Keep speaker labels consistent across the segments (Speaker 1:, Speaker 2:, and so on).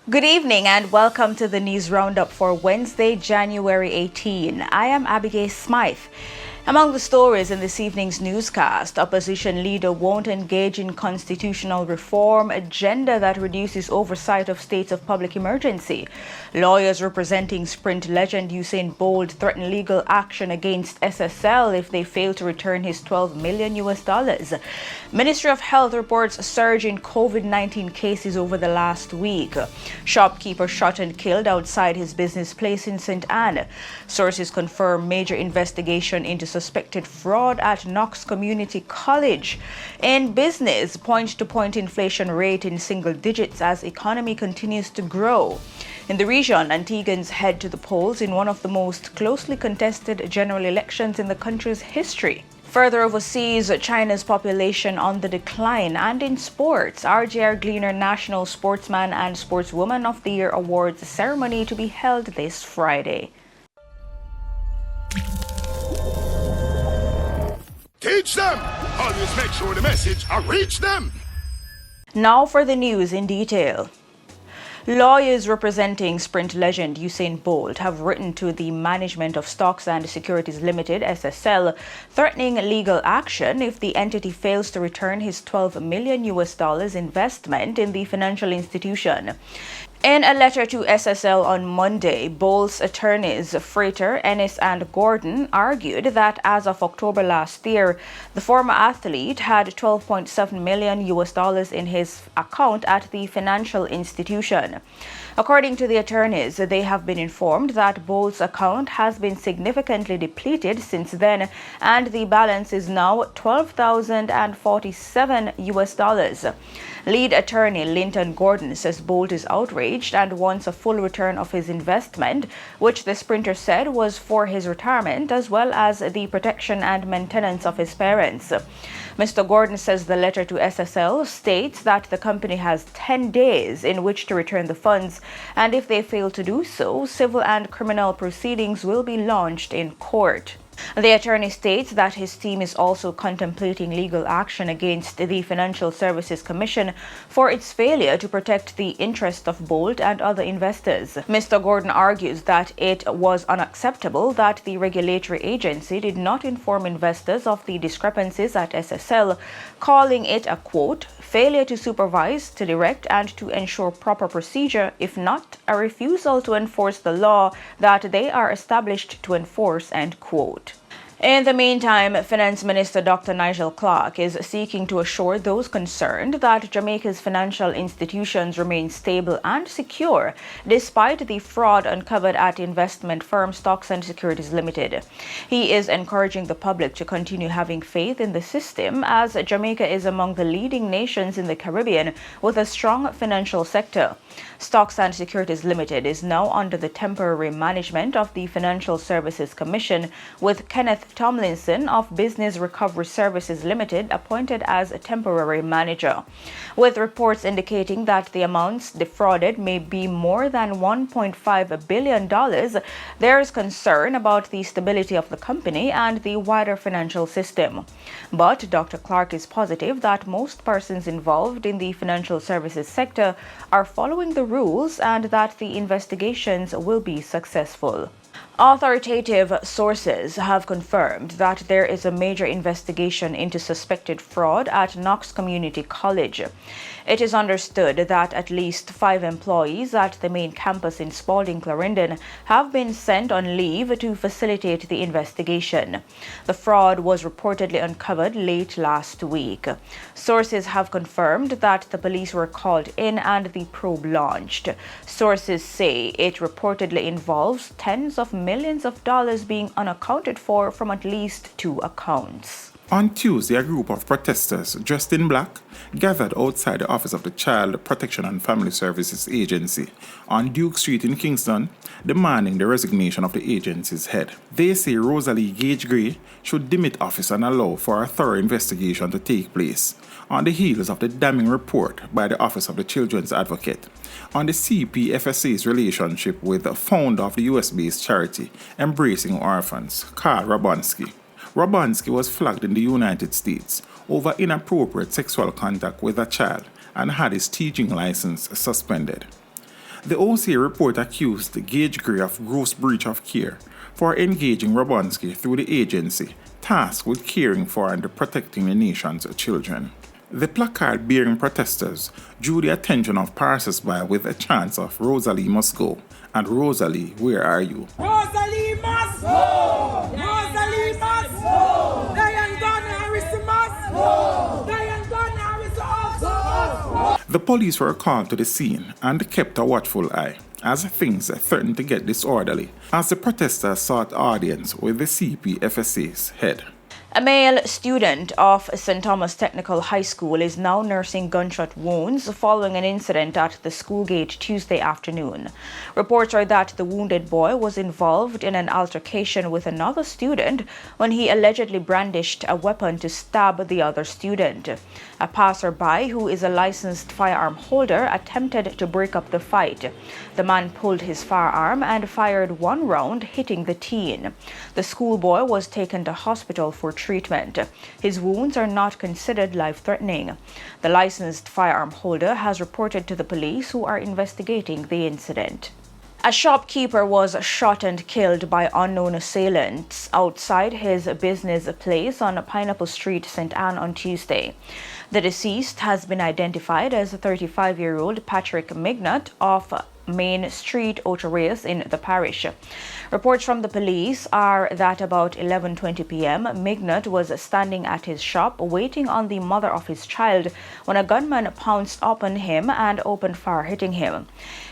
Speaker 1: Good evening and welcome to the News Roundup for Wednesday, January 18. I am Abigail Smythe. Among the stories in this evening's newscast, opposition leader won't engage in constitutional reform, agenda that reduces oversight of states of public emergency. Lawyers representing Sprint legend Usain Bolt threaten legal action against SSL if they fail to return his $12 million. Ministry of Health reports a surge in COVID-19 cases over the last week. Shopkeeper shot and killed outside his business place in St. Anne. Sources confirm major investigation into suspected fraud at Knox Community College. In business, point-to-point inflation rate in single digits as economy continues to grow. In the region, Antiguans head to the polls in one of the most closely contested general elections in the country's history. Further overseas, China's population on the decline. And in sports, RJR Gleaner National Sportsman and Sportswoman of the Year Awards ceremony to be held this Friday.
Speaker 2: Teach them! Always make sure the message reach them!
Speaker 1: Now for the news in detail. Lawyers representing Sprint legend Usain Bolt have written to the management of Stocks and Securities Limited, SSL, threatening legal action if the entity fails to return his $12 million investment in the financial institution. In a letter to SSL on Monday, Bolt's attorneys Frater, Ennis and Gordon argued that as of October last year, the former athlete had $12.7 million in his account at the financial institution. According to the attorneys, they have been informed that Bolt's account has been significantly depleted since then, and the balance is now $12,047. Lead attorney Linton Gordon says Bolt is outraged and wants a full return of his investment, which the sprinter said was for his retirement as well as the protection and maintenance of his parents. Mr. Gordon says the letter to SSL states that the company has 10 days in which to return the funds, and if they fail to do so, civil and criminal proceedings will be launched in court. The attorney states that his team is also contemplating legal action against the Financial Services Commission for its failure to protect the interest of Bolt and other investors. Mr. Gordon argues that it was unacceptable that the regulatory agency did not inform investors of the discrepancies at SSL, calling it a, quote, failure to supervise, to direct, and to ensure proper procedure, if not, a refusal to enforce the law that they are established to enforce, end quote. In the meantime, Finance Minister Dr. Nigel Clark is seeking to assure those concerned that Jamaica's financial institutions remain stable and secure despite the fraud uncovered at investment firm Stocks and Securities Limited. He is encouraging the public to continue having faith in the system as Jamaica is among the leading nations in the Caribbean with a strong financial sector. Stocks and Securities Limited is now under the temporary management of the Financial Services Commission, with Kenneth Tomlinson of Business Recovery Services Limited appointed as a temporary manager. With reports indicating that the amounts defrauded may be more than $1.5 billion, there is concern about the stability of the company and the wider financial system. But Dr. Clark is positive that most persons involved in the financial services sector are following the rules and that the investigations will be successful. Authoritative sources have confirmed that there is a major investigation into suspected fraud at Knox Community College. It is understood that at least 5 employees at the main campus in Spalding, Clarendon, have been sent on leave to facilitate the investigation. The fraud was reportedly uncovered late last week. Sources have confirmed that the police were called in and the probe launched. Sources say it reportedly involves tens of millions of dollars being unaccounted for from at least 2 accounts.
Speaker 3: On Tuesday, a group of protesters dressed in black gathered outside the office of the Child Protection and Family Services Agency on Duke Street in Kingston, demanding the resignation of the agency's head. They say Rosalie Gage Gray should demit office and allow for a thorough investigation to take place on the heels of the damning report by the Office of the Children's Advocate on the CPFSA's relationship with the founder of the US-based charity Embracing Orphans, Carl Rabonsky. Rabonsky was flagged in the United States over inappropriate sexual contact with a child and had his teaching license suspended. The OCA report accused Gage Gray of gross breach of care for engaging Robonsky through the agency tasked with caring for and protecting the nation's children. The placard-bearing protesters drew the attention of passers-by with a chant of "Rosalie must go" and "Rosalie, where are you?"
Speaker 4: Rosalie must go! Rosalie must go! Diane Gardner Harris must go! Diane Gardner Harris also must go!
Speaker 3: The police were called to the scene and kept a watchful eye as things threatened to get disorderly as the protesters sought audience with the CPFSA's head.
Speaker 1: A male student of St. Thomas Technical High School is now nursing gunshot wounds following an incident at the school gate Tuesday afternoon. Reports are that the wounded boy was involved in an altercation with another student when he allegedly brandished a weapon to stab the other student. A passerby who is a licensed firearm holder attempted to break up the fight. The man pulled his firearm and fired one round, hitting the teen. The schoolboy was taken to hospital for treatment. His wounds are not considered life-threatening. The licensed firearm holder has reported to the police, who are investigating the incident. A shopkeeper was shot and killed by unknown assailants outside his business place on Pineapple Street, St. Anne on Tuesday. The deceased has been identified as 35-year-old Patrick Mignot of Main Street, Outareus in the parish. Reports from the police are that about 11:20 p.m. Mignot was standing at his shop waiting on the mother of his child when a gunman pounced upon him and opened fire, hitting him.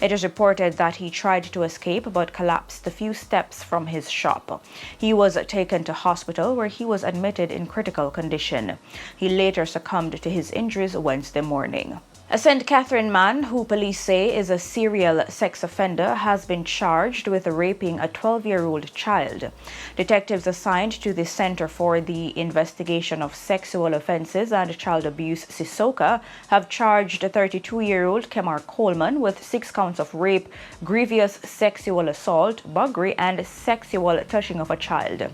Speaker 1: It is reported that he tried to escape but collapsed a few steps from his shop. He was taken to hospital where he was admitted in critical condition. He later succumbed to his injuries Wednesday morning. A St. Catherine man, who police say is a serial sex offender, has been charged with raping a 12-year-old child. Detectives assigned to the Center for the Investigation of Sexual Offenses and Child Abuse, CISOCA, have charged 32-year-old Kemar Coleman with 6 counts of rape, grievous sexual assault, buggery, and sexual touching of a child.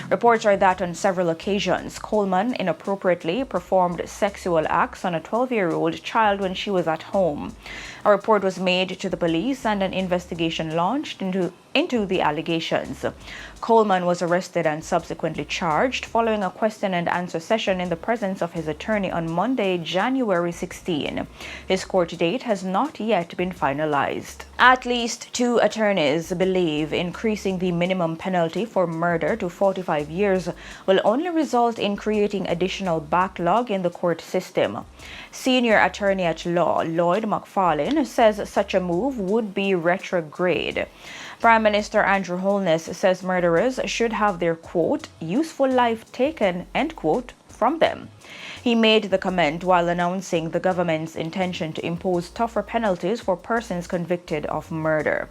Speaker 1: Reports are that on several occasions, Coleman inappropriately performed sexual acts on a 12-year-old child when she was at home. A report was made to the police and an investigation launched into the allegations. Coleman was arrested and subsequently charged following a question and answer session in the presence of his attorney on Monday, January 16. His court date has not yet been finalized. At least 2 attorneys believe increasing the minimum penalty for murder to 45 years will only result in creating additional backlog in the court system. Senior attorney at law Lloyd McFarlane says such a move would be retrograde. Prime Minister Andrew Holness says murderers should have their, quote, useful life taken, end quote, from them. He made the comment while announcing the government's intention to impose tougher penalties for persons convicted of murder.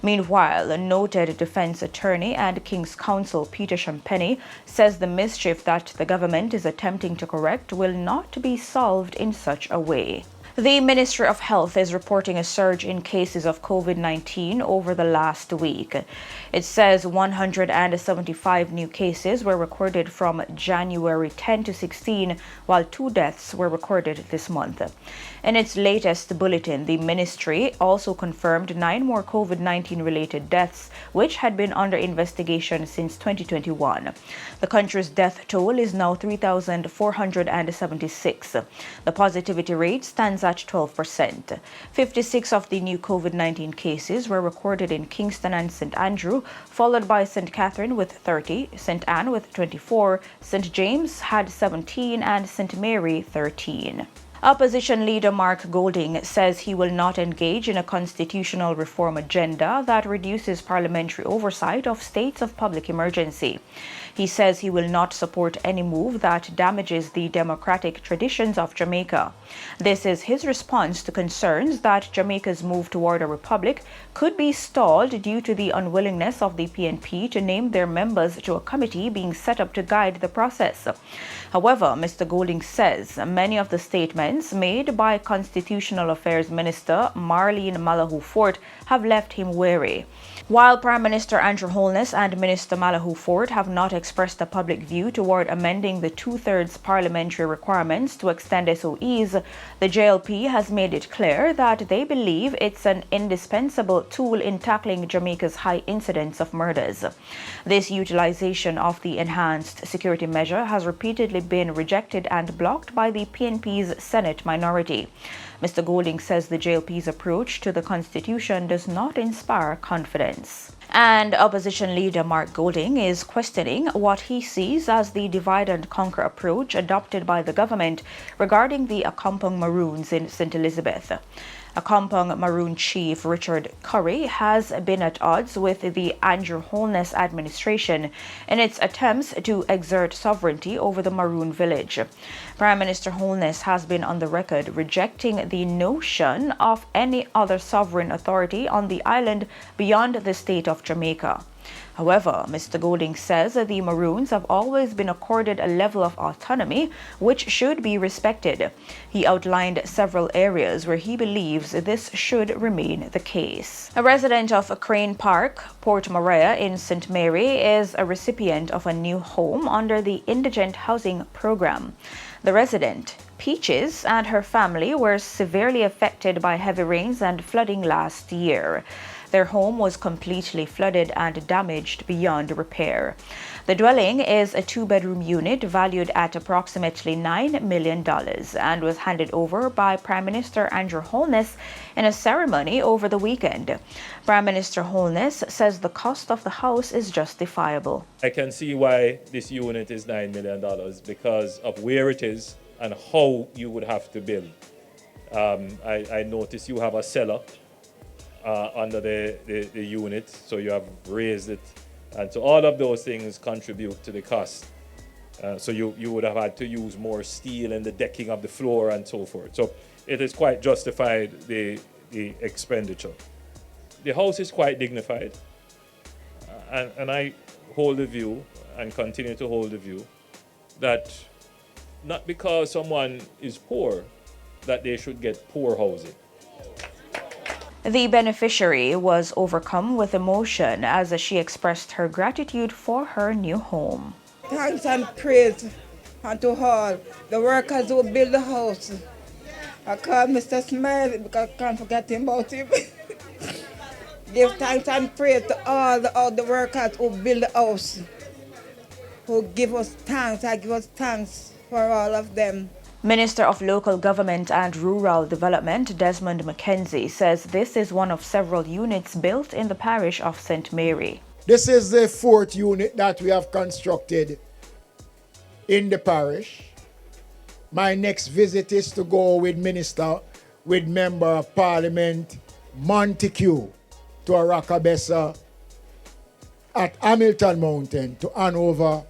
Speaker 1: Meanwhile, a noted defense attorney and King's Counsel Peter Champagny says the mischief that the government is attempting to correct will not be solved in such a way. The Ministry of Health is reporting a surge in cases of COVID-19 over the last week. It says 175 new cases were recorded from January 10 to 16, while 2 deaths were recorded this month. In its latest bulletin, the ministry also confirmed 9 more COVID-19 related deaths, which had been under investigation since 2021. The country's death toll is now 3,476. The positivity rate stands at 12%. 56 of the new COVID-19 cases were recorded in Kingston and St. Andrew, followed by St. Catherine with 30, St. Anne with 24, St. James had 17, and St. Mary 13. Opposition leader Mark Golding says he will not engage in a constitutional reform agenda that reduces parliamentary oversight of states of public emergency. He says he will not support any move that damages the democratic traditions of Jamaica. This is his response to concerns that Jamaica's move toward a republic could be stalled due to the unwillingness of the PNP to name their members to a committee being set up to guide the process. However, Mr. Golding says many of the statements statements made by Constitutional Affairs Minister Marlene Malahoo Fort have left him wary. While Prime Minister Andrew Holness and Minister Malahoo Fort have not expressed a public view toward amending the two-thirds parliamentary requirements to extend SOEs, the JLP has made it clear that they believe it's an indispensable tool in tackling Jamaica's high incidence of murders. This utilization of the enhanced security measure has repeatedly been rejected and blocked by the PNP's Senate minority. Mr. Golding says the JLP's approach to the Constitution does not inspire confidence. And opposition leader Mark Golding is questioning what he sees as the divide and conquer approach adopted by the government regarding the Accompong Maroons in St. Elizabeth. Accompong Maroon Chief Richard Curry has been at odds with the Andrew Holness administration in its attempts to exert sovereignty over the Maroon village. Prime Minister Holness has been on the record rejecting the notion of any other sovereign authority on the island beyond the state of Jamaica. However, Mr. Golding says the Maroons have always been accorded a level of autonomy which should be respected. He outlined several areas where he believes this should remain the case. A resident of Crane Park, Port Maria in St. Mary, is a recipient of a new home under the Indigent Housing Program. The resident, Peaches, and her family were severely affected by heavy rains and flooding last year. Their home was completely flooded and damaged beyond repair. The dwelling is a two-bedroom unit valued at approximately $9 million and was handed over by Prime Minister Andrew Holness in a ceremony over the weekend. Prime Minister Holness says the cost of the house is justifiable.
Speaker 5: I can see why this unit is $9 million because of where it is and how you would have to build. I notice you have a cellar under the unit, so you have raised it, and so all of those things contribute to the cost. So you would have had to use more steel in the decking of the floor and so forth. So it is quite justified, the expenditure. The house is quite dignified, and I hold the view and continue to hold the view that not because someone is poor that they should get poor housing.
Speaker 1: The beneficiary was overcome with emotion as she expressed her gratitude for her new home.
Speaker 4: Thanks and praise unto all the workers who build the house. I call Mr. Smith because I can't forget about him. Give thanks and praise to all the workers who build the house, who give us thanks. I give us thanks for all of them.
Speaker 1: Minister of Local Government and Rural Development Desmond McKenzie says this is one of several units built in the parish of St. Mary.
Speaker 6: This is the fourth unit that we have constructed in the parish. My next visit is to go with Member of Parliament Montague to Arakabessa at Hamilton Mountain to hand over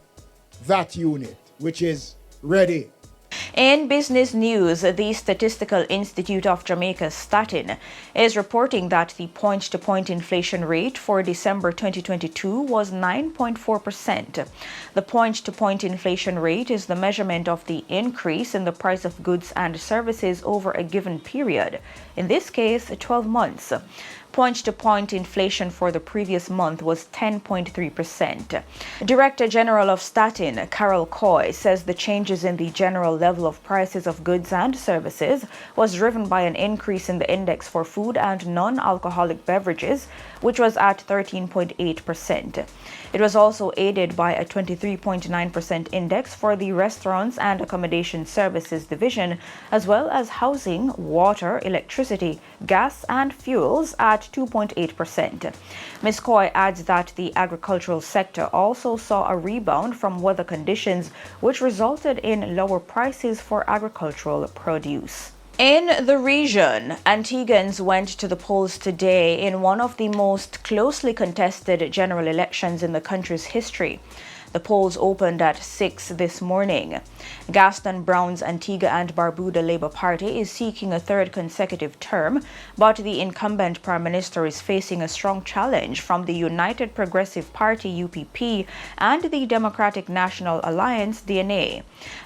Speaker 6: that unit, which is ready.
Speaker 1: In business news, the Statistical Institute of Jamaica, Statin, is reporting that the point-to-point inflation rate for December 2022 was 9.4%. The point-to-point inflation rate is the measurement of the increase in the price of goods and services over a given period, in this case, 12 months. Point-to-point inflation for the previous month was 10.3%. Director General of Statin, Carol Coy, says the changes in the general level of prices of goods and services was driven by an increase in the index for food and non-alcoholic beverages, which was at 13.8%. It was also aided by a 23.9% index for the Restaurants and Accommodation Services Division, as well as housing, water, electricity, gas, and fuels at 2.8%. Ms. Coy adds that the agricultural sector also saw a rebound from weather conditions, which resulted in lower prices for agricultural produce. In the region, Antiguans went to the polls today in one of the most closely contested general elections in the country's history. The polls opened at 6 this morning. Gaston Brown's Antigua and Barbuda Labour Party is seeking a third consecutive term, but the incumbent Prime Minister is facing a strong challenge from the United Progressive Party UPP and the Democratic National Alliance DNA.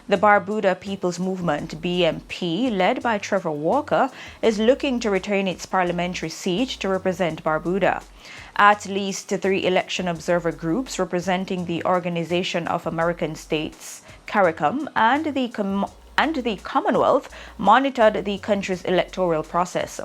Speaker 1: The Barbuda People's Movement BMP, led by Trevor Walker, is looking to retain its parliamentary seat to represent Barbuda. At least 3 election observer groups representing the Organization of American States, CARICOM, and the Commonwealth monitored the country's electoral process.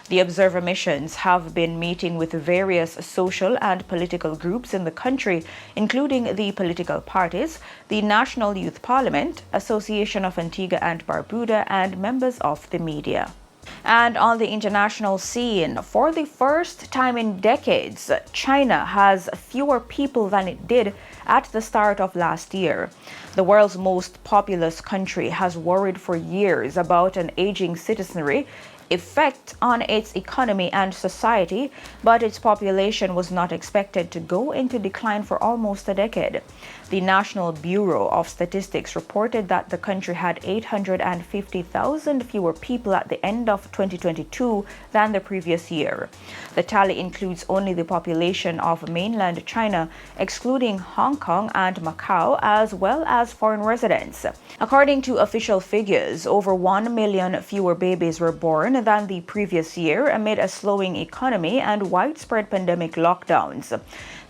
Speaker 1: The observer missions have been meeting with various social and political groups in the country, including the political parties, the National Youth Parliament, Association of Antigua and Barbuda, and members of the media. And on the international scene, for the first time in decades, China has fewer people than it did at the start of last year. The world's most populous country has worried for years about an aging citizenry effect on its economy and society, but its population was not expected to go into decline for almost a decade. The National Bureau of Statistics reported that the country had 850,000 fewer people at the end of 2022 than the previous year. The tally includes only the population of mainland China, excluding Hong Kong and Macau, as well as foreign residents. According to official figures, over 1 million fewer babies were born than the previous year amid a slowing economy and widespread pandemic lockdowns.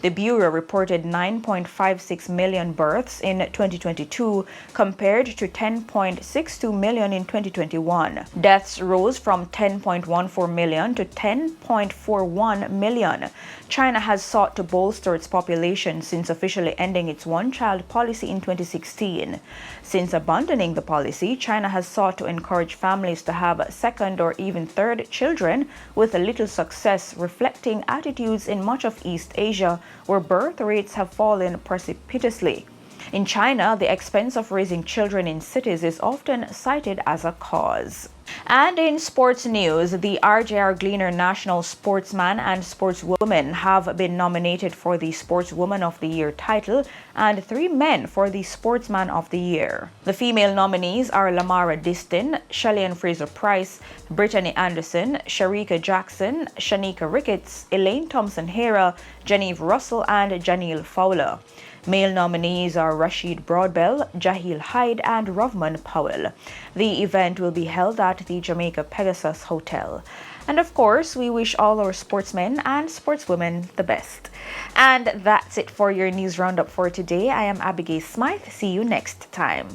Speaker 1: The Bureau reported 9.56 million births in 2022 compared to 10.62 million in 2021. Deaths rose from 10.14 million to 10.41 million. China has sought to bolster its population since officially ending its one-child policy in 2016. Since abandoning the policy, China has sought to encourage families to have second or even third children, with little success, reflecting attitudes in much of East Asia, where birth rates have fallen precipitously. In China, the expense of raising children in cities is often cited as a cause. And in sports news, the RJR Gleaner National Sportsman and Sportswoman have been nominated for the Sportswoman of the Year title, and 3 men for the Sportsman of the Year. The female nominees are Lamara Distin, Shelley Fraser Price, Brittany Anderson, Sharika Jackson, Shanika Ricketts, Elaine Thompson-Hera, Genevieve Russell, and Janelle Fowler. Male nominees are Rashid Broadbell, Jahil Hyde, and Rovman Powell. The event will be held at the Jamaica Pegasus Hotel. And of course, we wish all our sportsmen and sportswomen the best. And that's it for your news roundup for today. I am Abigail Smythe. See you next time.